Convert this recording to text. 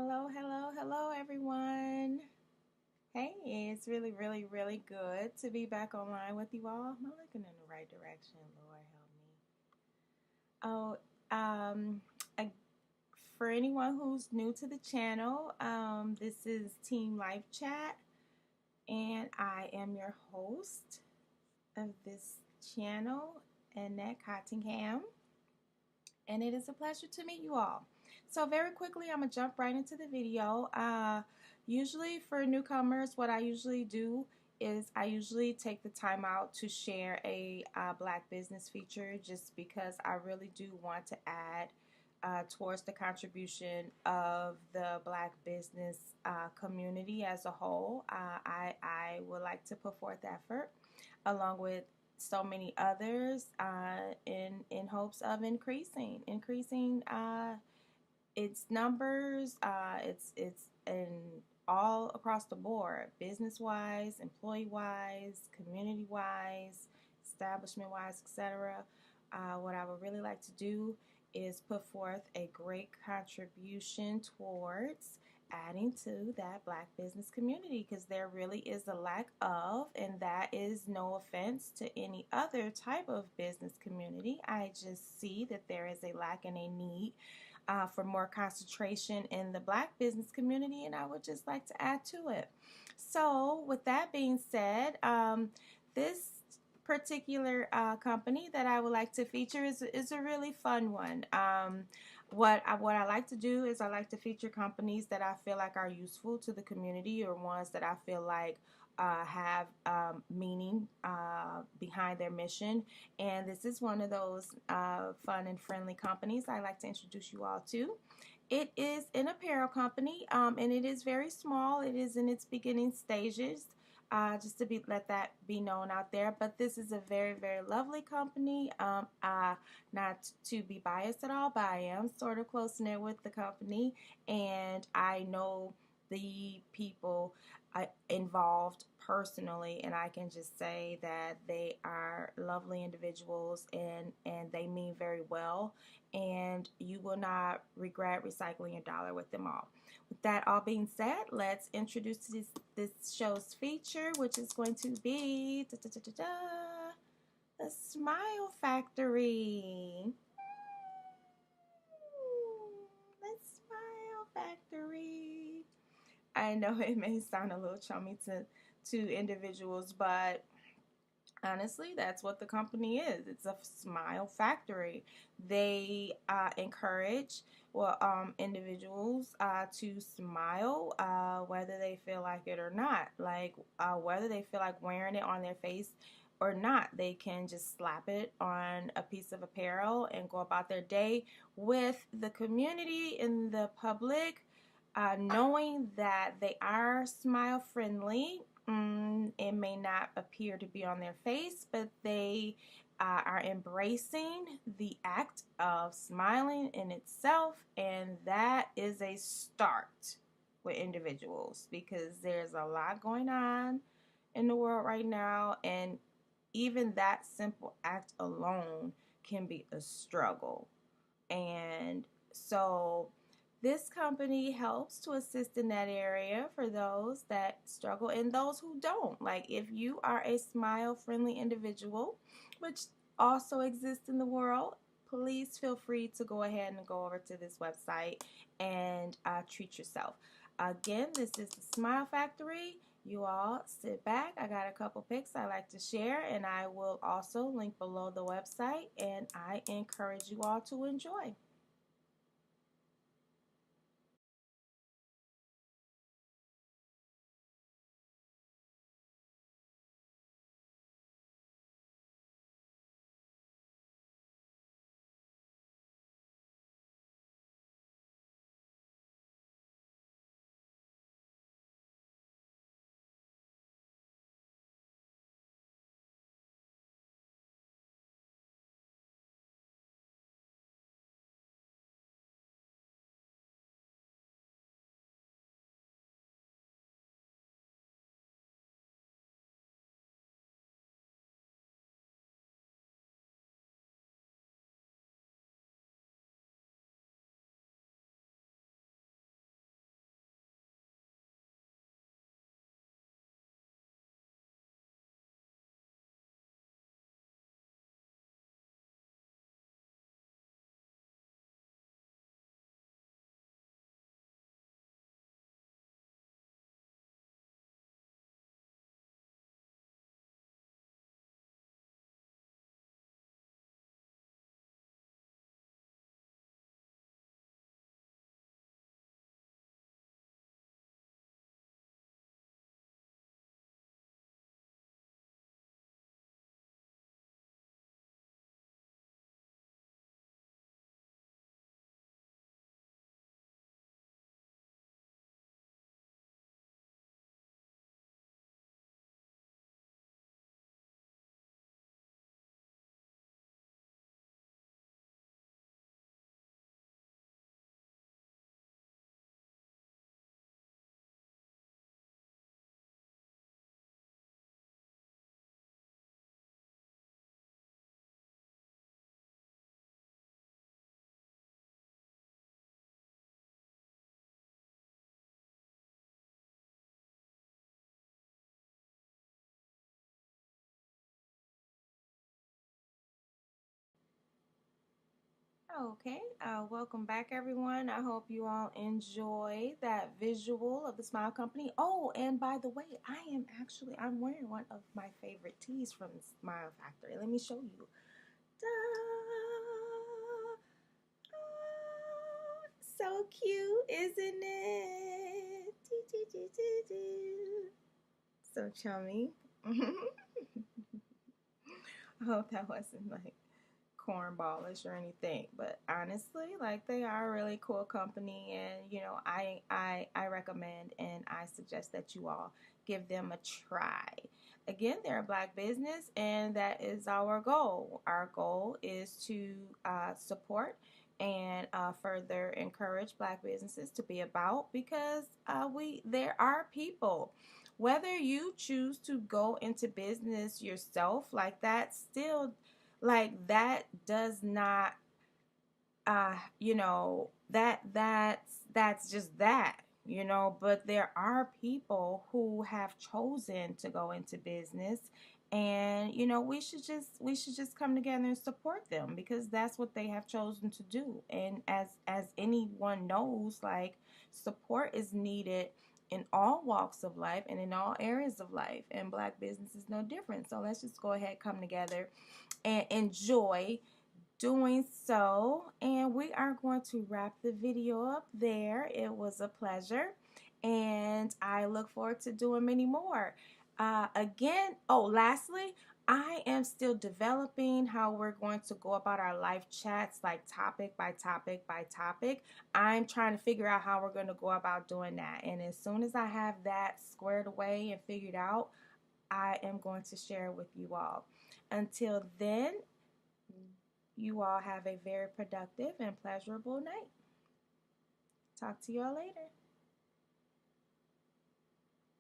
Hello, hello, hello, everyone. Hey, it's really good to be back online with you all. Am I looking in the right direction? Lord help me. I, for anyone who's new to the channel, this is Team Life Chat, and I am your host of this channel, Annette Cottingham, and it is a pleasure to meet you all. So very quickly, I'm gonna jump right into the video. Usually for newcomers, what I usually do is I usually take the time out to share a black business feature, just because I really do want to add towards the contribution of the black business community as a whole. I would like to put forth effort along with so many others in hopes of increasing its numbers. It's in all across the board, business wise, employee wise, community wise, establishment wise, etc. What I would really like to do is put forth a great contribution towards adding to that black business community, because there really is a lack of, and that is no offense to any other type of business community. I just see that there is a lack and a need for more concentration in the black business community, and I would just like to add to it. So with that being said, this particular company that I would like to feature is a really fun one. What I like to do is I like to feature companies that I feel like are useful to the community, or ones that I feel like have meaning behind their mission. And this is one of those fun and friendly companies I like to introduce you all to. It is an apparel company, and it is very small. It is in its beginning stages. Just to let that be known out there. But this is a very lovely company. Not to be biased at all, but I am sort of close knit with the company, and I know the people involved personally, and I can just say that they are lovely individuals, and they mean very well, and you will not regret recycling your dollar with them all. With that all being said, let's introduce this show's feature, which is going to be the Smile Factory. The Smile Factory. I know it may sound a little chummy to individuals, but honestly, that's what the company is. It's a smile factory. They encourage individuals to smile, whether they feel like it or not. Like whether they feel like wearing it on their face or not, they can just slap it on a piece of apparel and go about their day with the community and the public, knowing that they are smile friendly. It may not appear to be on their face, but they are embracing the act of smiling in itself, and that is a start with individuals, because there's a lot going on in the world right now, and even that simple act alone can be a struggle. And so this company helps to assist in that area for those that struggle and those who don't. Like, if you are a smile friendly individual, which also exists in the world, please feel free to go ahead and go over to this website and treat yourself. Again, this is the Smile Factory. You all sit back. I got a couple pics I like to share, and I will also link below the website, and I encourage you all to enjoy. Okay, welcome back, everyone. I hope you all enjoy that visual of the Smile Company. Oh, and by the way, I'm wearing one of my favorite tees from the Smile Factory. Let me show you. Da, oh, so cute, isn't it? So chummy. I hope that wasn't like cornballish or anything, but honestly, like, they are a really cool company, and I recommend and I suggest that you all give them a try. Again, they're a Black business, and that is our goal. Our goal is to support and further encourage Black businesses to be about, because there are people, whether you choose to go into business yourself, like, that still, like, that does not that's just that, but there are people who have chosen to go into business, and we should just come together and support them, because that's what they have chosen to do. And as anyone knows, like, support is needed in all walks of life and in all areas of life, and Black business is no different. So let's just go ahead, come together, and enjoy doing so. And we are going to wrap the video up there. It was a pleasure, and I look forward to doing many more. Lastly, I am still developing how we're going to go about our live chats, like topic by topic by topic. I'm trying to figure out how we're going to go about doing that, and as soon as I have that squared away and figured out, I am going to share with you all. Until then, you all have a very productive and pleasurable night. Talk to you all later.